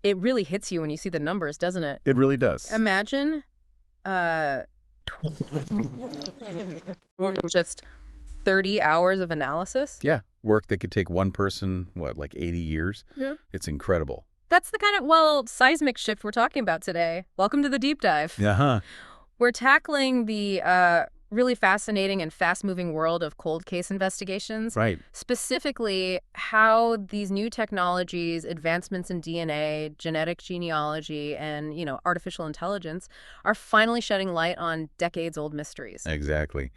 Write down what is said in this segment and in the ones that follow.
It really hits you when you see the numbers, doesn't it? It really does. Imagine uh just 30 hours of analysis. Yeah. Work that could take one person, what, like 80 years? Yeah. It's incredible. That's the kind of, well, seismic shift we're talking about today. Welcome to the deep dive. Uh-huh. We're tackling the really fascinating and fast-moving world of cold case investigations. Right. Specifically, how these new technologies, advancements in DNA, genetic genealogy, and, artificial intelligence are finally shedding light on decades-old mysteries. Exactly.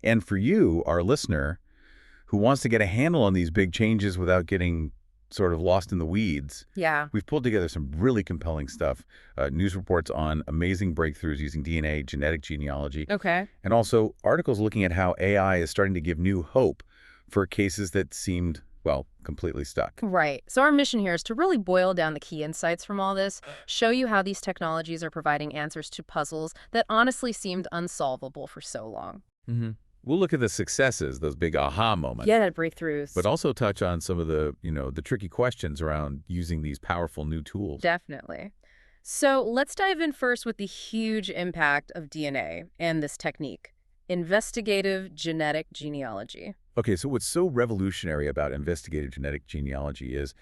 And for you, our listener, who wants to get a handle on these big changes without getting sort of lost in the weeds, Yeah. we've pulled together some really compelling stuff. News reports on amazing breakthroughs using DNA, genetic genealogy, Okay. and also articles looking at how AI is starting to give new hope for cases that seemed, well, completely stuck. Right. So our mission here is to really boil down the key insights from all this, show you how these technologies are providing answers to puzzles that honestly seemed unsolvable for so long. Mm-hmm. We'll look at the successes, those big aha moments. Yeah, breakthroughs. But also touch on some of the, the tricky questions around using these powerful new tools. Definitely. So let's dive in first with the huge impact of DNA and this technique, investigative genetic genealogy. Okay, so what's so revolutionary about investigative genetic genealogy is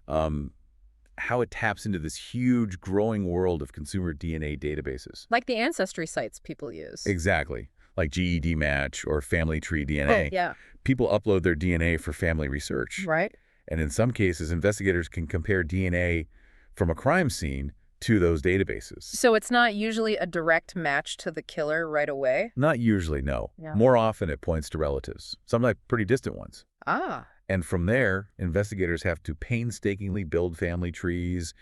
how it taps into this huge growing world of consumer DNA databases. Like the ancestry sites people use. Exactly. Like GED Match or Family Tree DNA. Oh, yeah. People upload their DNA for family research. Right. And in some cases, investigators can compare DNA from a crime scene to those databases. So it's not usually a direct match to the killer right away? Not usually, no. Yeah. More often it points to relatives, some like pretty distant ones. Ah. And from there, investigators have to painstakingly build family trees,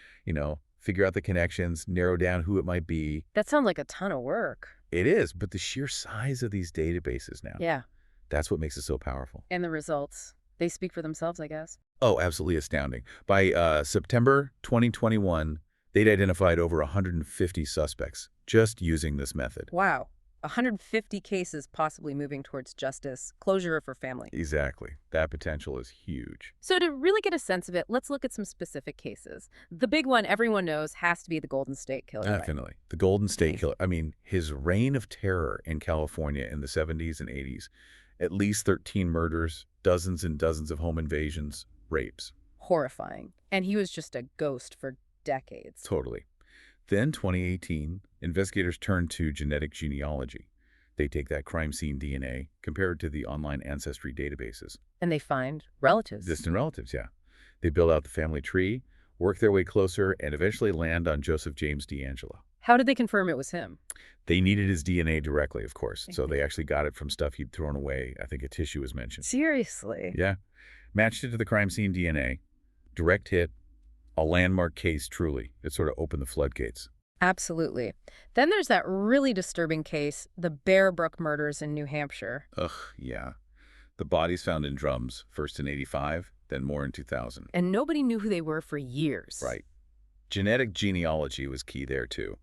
figure out the connections, narrow down who it might be. That sounds like a ton of work. It is, but the sheer size of these databases now, Yeah. that's what makes it so powerful. And the results, they speak for themselves, I guess. Oh, absolutely astounding. By September 2021, they'd identified over 150 suspects just using this method. Wow. 150 cases possibly moving towards justice, closure for family. Exactly. That potential is huge. So to really get a sense of it, let's look at some specific cases. The big one everyone knows has to be the Golden State Killer. Right? Definitely. The Golden State Killer. I mean, his reign of terror in California in the 70s and 80s, at least 13 murders, dozens and dozens of home invasions, rapes. Horrifying. And he was just a ghost for decades. Totally. Then, 2018, investigators turned to genetic genealogy. They take that crime scene DNA, compare it to the online ancestry databases. And they find relatives. Distant relatives, yeah. They build out the family tree, work their way closer, and eventually land on Joseph James DeAngelo. How did they confirm it was him? They needed his DNA directly, of course, so they actually got it from stuff he'd thrown away. I think a tissue was mentioned. Seriously? Yeah. Matched it to the crime scene DNA. Direct hit. A landmark case, truly. It sort of opened the floodgates. Absolutely. Then there's that really disturbing case, the Bear Brook murders in New Hampshire. Ugh, yeah. The bodies found in drums, first in 85, then more in 2000. And nobody knew who they were for years. Right. Genetic genealogy was key there, too.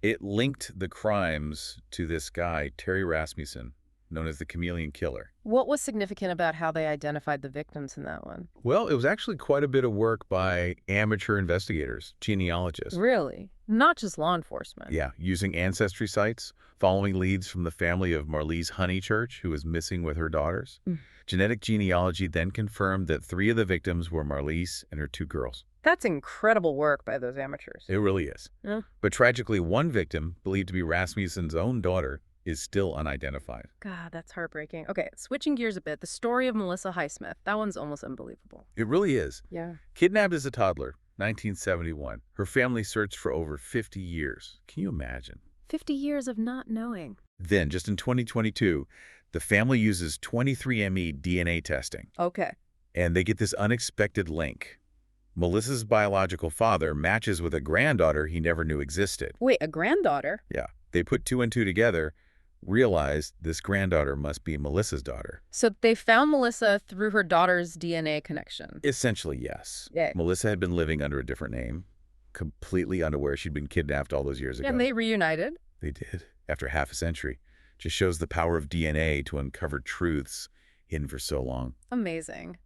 It linked the crimes to this guy, Terry Rasmussen, known as the Chameleon Killer. What was significant about how they identified the victims in that one? Well, it was actually quite a bit of work by amateur investigators, genealogists. Really? Not just law enforcement? Yeah, using ancestry sites, following leads from the family of Marlise Honeychurch, who was missing with her daughters. Genetic genealogy then confirmed that 3 of the victims were Marlise and her 2 girls. That's incredible work by those amateurs. It really is. Yeah. But tragically, one victim, believed to be Rasmussen's own daughter, is still unidentified. God, that's heartbreaking. Okay, switching gears a bit, the story of Melissa Highsmith. That one's almost unbelievable. It really is. Yeah. Kidnapped as a toddler, 1971. Her family searched for over 50 years. Can you imagine? 50 years of not knowing. Then, just in 2022, the family uses 23andMe DNA testing, Okay. and they get this unexpected link. Melissa's biological father matches with a granddaughter he never knew existed. Wait, a granddaughter? Yeah, they put 2 and 2 together, realized this granddaughter must be Melissa's daughter. So they found Melissa through her daughter's DNA connection. Essentially, yes. Yeah. Melissa had been living under a different name, completely unaware she'd been kidnapped all those years ago. And they reunited. They did, after half a century. Just shows the power of DNA to uncover truths hidden for so long. Amazing.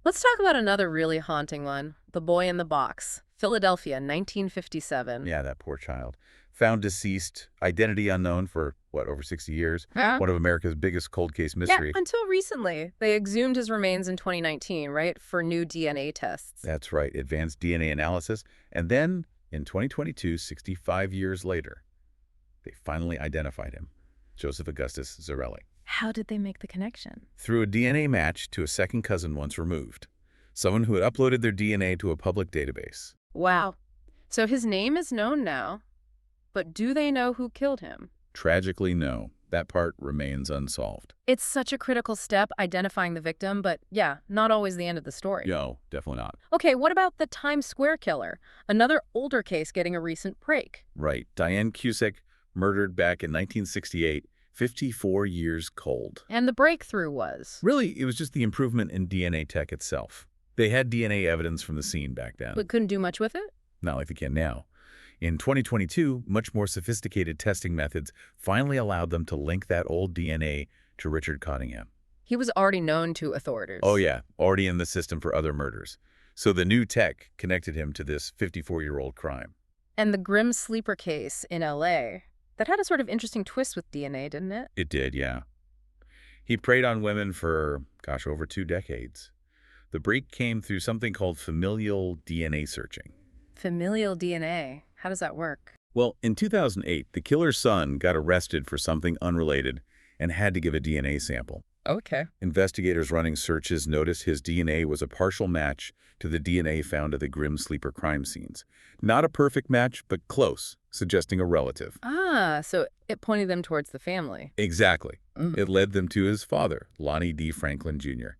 Let's talk about another really haunting one, The Boy in the Box, Philadelphia, 1957. Yeah, that poor child. Found deceased, identity unknown for, what, over 60 years? Huh? One of America's biggest cold case Yeah, mystery. until recently. They exhumed his remains in 2019, right, for new DNA tests. That's right, advanced DNA analysis. And then, in 2022, 65 years later, they finally identified him, Joseph Augustus Zarelli, How did they make the connection? through a DNA match to a second cousin once removed, someone who had uploaded their DNA to a public database. Wow. So his name is known now, but do they know who killed him? Tragically, no. That part remains unsolved. It's such a critical step, identifying the victim, but yeah, not always the end of the story. No, definitely not. Okay, what about the Times Square killer? Another older case getting a recent break. Right. Diane Cusick, murdered back in 1968, 54 years cold. And the breakthrough was? Really, it was just the improvement in DNA tech itself. They had DNA evidence from the scene back then. But couldn't do much with it? Not like they can now. In 2022, much more sophisticated testing methods finally allowed them to link that old DNA to Richard Cottingham. He was already known to authorities. Oh yeah, already in the system for other murders. So the new tech connected him to this 54-year-old crime. And the Grim Sleeper case in L.A., that had a sort of interesting twist with DNA, didn't it? It did, yeah. He preyed on women for, gosh, over 2 decades. The break came through something called familial DNA searching. Familial DNA. How does that work? Well, in 2008, the killer's son got arrested for something unrelated and had to give a DNA sample. Okay. Investigators running searches noticed his DNA was a partial match to the DNA found at the Grim Sleeper crime scenes. Not a perfect match, but close, suggesting a relative. Ah, so it pointed them towards the family. Exactly. It led them to his father, Lonnie D. Franklin Jr.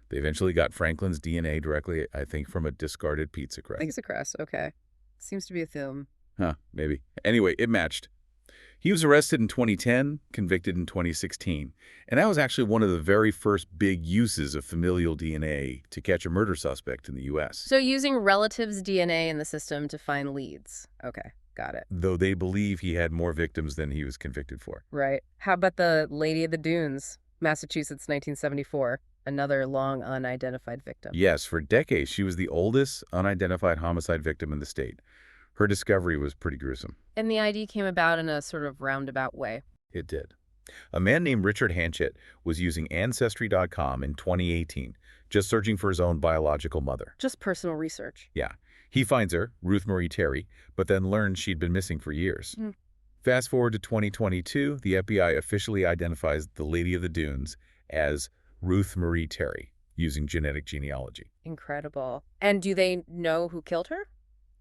They eventually got Franklin's DNA directly, I think, from a discarded pizza crust. Pizza crust, okay. Seems to be a theme. Huh, maybe. Anyway, it matched. He was arrested in 2010, convicted in 2016. And that was actually one of the very first big uses of familial DNA to catch a murder suspect in the U.S. So using relatives' DNA in the system to find leads. Okay, got it. Though they believe he had more victims than he was convicted for. Right. How about the Lady of the Dunes, Massachusetts, 1974? Another long unidentified victim. Yes, for decades, she was the oldest unidentified homicide victim in the state. Her discovery was pretty gruesome. And the ID came about in a sort of roundabout way. It did. A man named Richard Hanchett was using Ancestry.com in 2018, just searching for his own biological mother. Just personal research. Yeah. He finds her, Ruth Marie Terry, but then learns she'd been missing for years. Fast forward to 2022, the FBI officially identifies the Lady of the Dunes as Ruth Marie Terry, using genetic genealogy. Incredible. And do they know who killed her?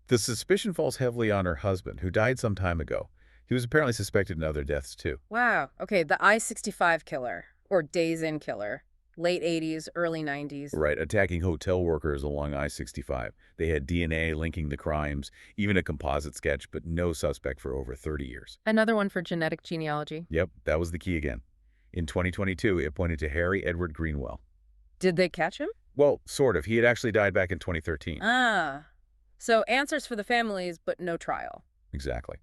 The suspicion falls heavily on her husband, who died some time ago. He was apparently suspected in other deaths, too. Wow. Okay, the I-65 killer, or Days Inn killer. Late 80s, early 90s. Right, attacking hotel workers along I-65. They had DNA linking the crimes, even a composite sketch, but no suspect for over 30 years. Another one for genetic genealogy. Yep, that was the key again. In 2022, it pointed to Harry Edward Greenwell. Did they catch him? Well, sort of. He had actually died back in 2013. Ah. So answers for the families, but no trial. Exactly.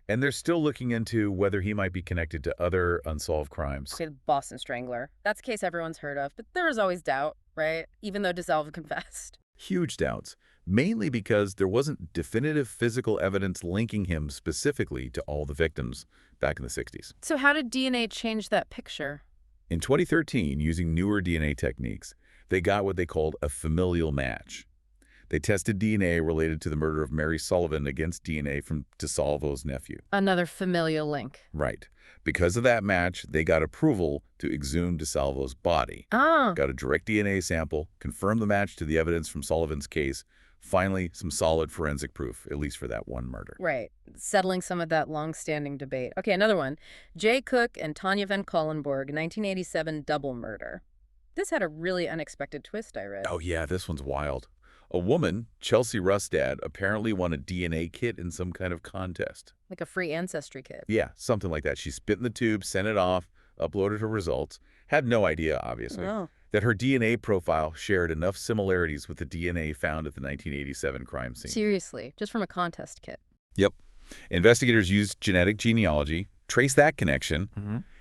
And they're still looking into whether he might be connected to other unsolved crimes. Okay, the Boston Strangler. That's a case everyone's heard of, but there is always doubt, right? Even though DeSalvo confessed. Huge doubts, mainly because there wasn't definitive physical evidence linking him specifically to all the victims back in the 60s. So how did DNA change that picture? In 2013, using newer DNA techniques, they got what they called a familial match. They tested DNA related to the murder of Mary Sullivan against DNA from DeSalvo's nephew. Another familial link. Right. Because of that match, they got approval to exhume DeSalvo's body. Ah. Got a direct DNA sample, confirmed the match to the evidence from Sullivan's case. Finally, some solid forensic proof, at least for that one murder. Right. Settling some of that long-standing debate. Okay, another one. Jay Cook and Tanya Van Collenborg, 1987 double murder. This had a really unexpected twist, I read. Oh yeah, this one's wild. A woman, Chelsea Rustad, apparently won a DNA kit in some kind of contest. Like a free ancestry kit. Yeah, something like that. She spit in the tube, sent it off, uploaded her results. Had no idea, obviously, that her DNA profile shared enough similarities with the DNA found at the 1987 crime scene. Seriously, just from a contest kit. Yep. Investigators used genetic genealogy, traced that connection,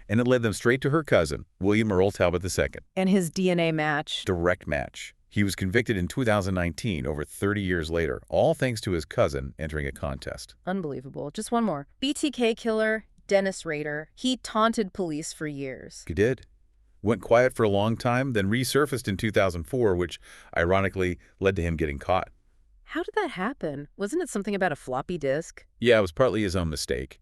and it led them straight to her cousin, William Earl Talbot II. And his DNA match. Direct match. He was convicted in 2019, over 30 years later, all thanks to his cousin entering a contest. Unbelievable. Just one more. BTK killer Dennis Rader. He taunted police for years. He did. Went quiet for a long time, then resurfaced in 2004, which ironically led to him getting caught. How did that happen? Wasn't it something about a floppy disk? Yeah, it was partly his own mistake.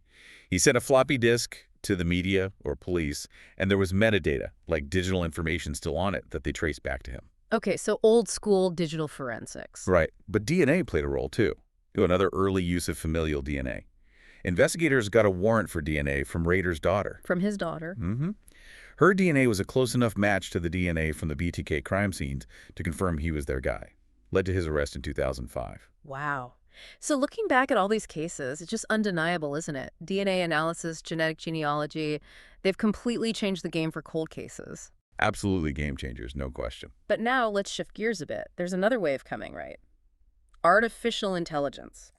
He sent a floppy disk to the media or police, and there was metadata, like digital information still on it, that they traced back to him. Okay, so old school digital forensics. Right, but DNA played a role too. Another early use of familial DNA. Investigators got a warrant for DNA from Rader's daughter. From his daughter. Her DNA was a close enough match to the DNA from the BTK crime scenes to confirm he was their guy. Led to his arrest in 2005. Wow. So looking back at all these cases, it's just undeniable, isn't it? DNA analysis, genetic genealogy, they've completely changed the game for cold cases. Absolutely game changers, no question. But now let's shift gears a bit. There's another wave coming, right? Artificial intelligence.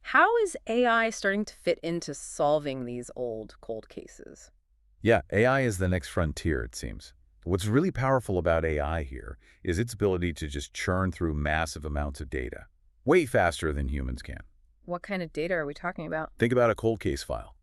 How is AI starting to fit into solving these old cold cases? Yeah, AI is the next frontier, it seems. What's really powerful about AI here is its ability to just churn through massive amounts of data, way faster than humans can. What kind of data are we talking about? Think about a cold case file.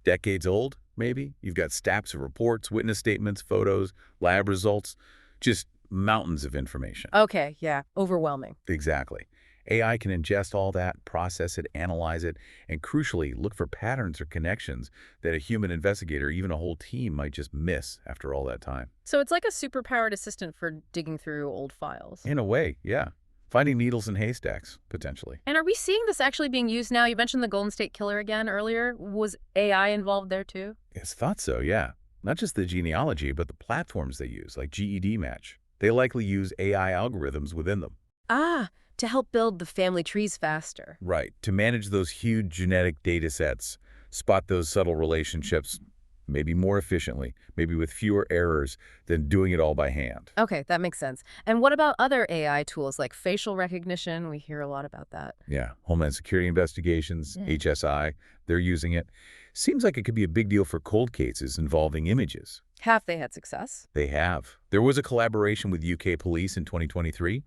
Decades old, maybe? You've got stacks of reports, witness statements, photos, lab results, just mountains of information. Okay, yeah, overwhelming. Exactly. AI can ingest all that, process it, analyze it, and crucially, look for patterns or connections that a human investigator, even a whole team, might just miss after all that time. So it's like a superpowered assistant for digging through old files. In a way, yeah. Finding needles in haystacks, potentially. And are we seeing this actually being used now? You mentioned the Golden State Killer again earlier. Was AI involved there too? It's thought so, yeah. Not just the genealogy, but the platforms they use, like GED Match. They likely use AI algorithms within them. Ah, to help build the family trees faster. Right, to manage those huge genetic data sets, spot those subtle relationships, maybe more efficiently, maybe with fewer errors than doing it all by hand. Okay, that makes sense. And what about other AI tools like facial recognition? We hear a lot about that. Yeah, Homeland Security Investigations, Yeah. HSI, they're using it. Seems like it could be a big deal for cold cases involving images. Have they had success? They have. There was a collaboration with UK police in 2023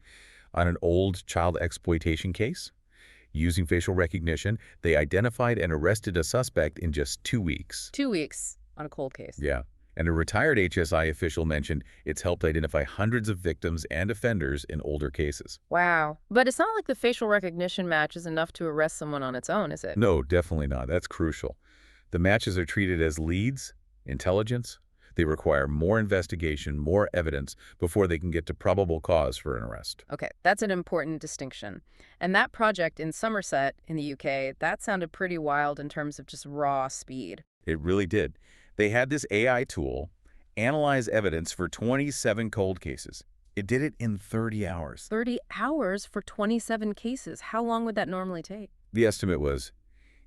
on an old child exploitation case. Using facial recognition, they identified and arrested a suspect in just 2 weeks. 2 weeks on a cold case. Yeah. And a retired HSI official mentioned it's helped identify hundreds of victims and offenders in older cases. Wow. But it's not like the facial recognition match is enough to arrest someone on its own, is it? No, definitely not. That's crucial. The matches are treated as leads, intelligence. They require more investigation, more evidence before they can get to probable cause for an arrest. Okay, that's an important distinction. And that project in Somerset in the UK, that sounded pretty wild in terms of just raw speed. It really did. They had this AI tool analyze evidence for 27 cold cases. It did it in 30 hours. 30 hours for 27 cases. How long would that normally take? The estimate was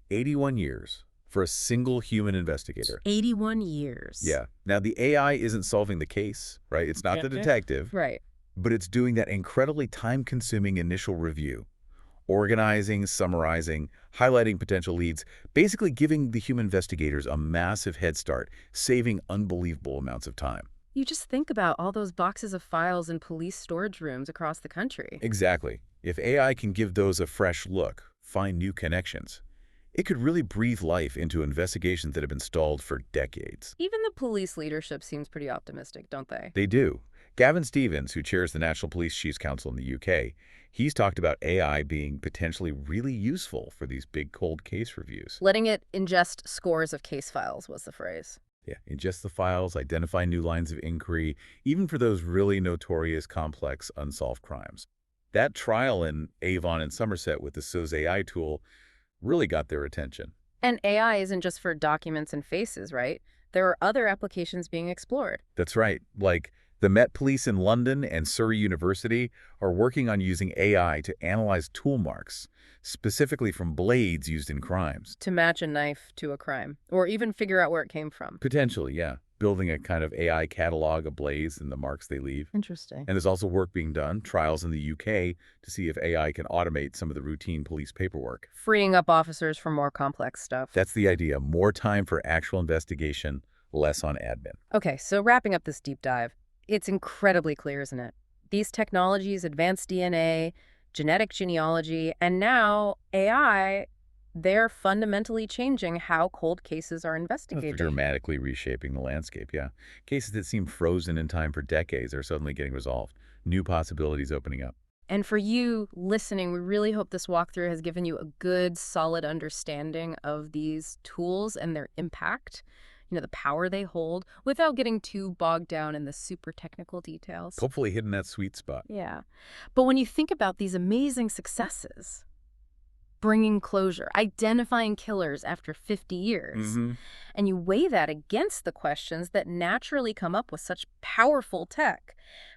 81 years for a single human investigator. 81 years. Yeah. Now, the AI isn't solving the case, right? It's not the detective, Right. but it's doing that incredibly time-consuming initial review, organizing, summarizing, highlighting potential leads, basically giving the human investigators a massive head start, saving unbelievable amounts of time. You just think about all those boxes of files in police storage rooms across the country. Exactly. If AI can give those a fresh look, find new connections, it could really breathe life into investigations that have been stalled for decades. Even the police leadership seems pretty optimistic, don't they? They do. Gavin Stevens, who chairs the National Police Chiefs Council in the UK, he's talked about AI being potentially really useful for these big cold case reviews. Letting it ingest scores of case files was the phrase. Yeah, ingest the files, identify new lines of inquiry, even for those really notorious, complex, unsolved crimes. That trial in Avon and Somerset with the SOS AI tool really got their attention. And AI isn't just for documents and faces, right? There are other applications being explored. That's right. Like the Met Police in London and Surrey University are working on using AI to analyze tool marks, specifically from blades used in crimes. To match a knife to a crime, or even figure out where it came from. Potentially, yeah. Building a kind of AI catalog of blades and the marks they leave. Interesting. And there's also work being done, trials in the UK, to see if AI can automate some of the routine police paperwork. Freeing up officers for more complex stuff. That's the idea. More time for actual investigation, less on admin. Okay, so wrapping up this deep dive, it's incredibly clear, isn't it? These technologies, advanced DNA, genetic genealogy, and now AI, they're fundamentally changing how cold cases are They're investigated. dramatically reshaping the landscape, yeah. Cases that seemed frozen in time for decades are suddenly getting resolved. New possibilities opening up. And for you listening, we really hope this walkthrough has given you a good, solid understanding of these tools and their impact, the power they hold, without getting too bogged down in the super technical details. Hopefully hitting that sweet spot. Yeah. But when you think about these amazing successes, bringing closure, identifying killers after 50 years, Mm-hmm. and you weigh that against the questions that naturally come up with such powerful tech,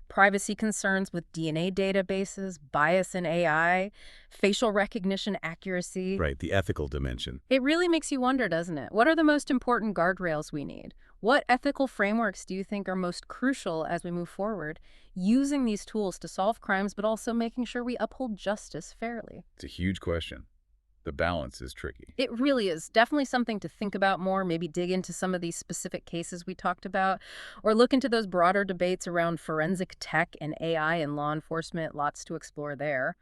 privacy concerns with DNA databases, bias in AI, facial recognition accuracy, Right, the ethical dimension. it really makes you wonder, doesn't it? What are the most important guardrails we need? What ethical frameworks do you think are most crucial as we move forward, using these tools to solve crimes, but also making sure we uphold justice fairly? It's a huge question. The balance is tricky. It really is definitely something to think about more, maybe dig into some of these specific cases we talked about, or look into those broader debates around forensic tech and AI and law enforcement. Lots to explore there.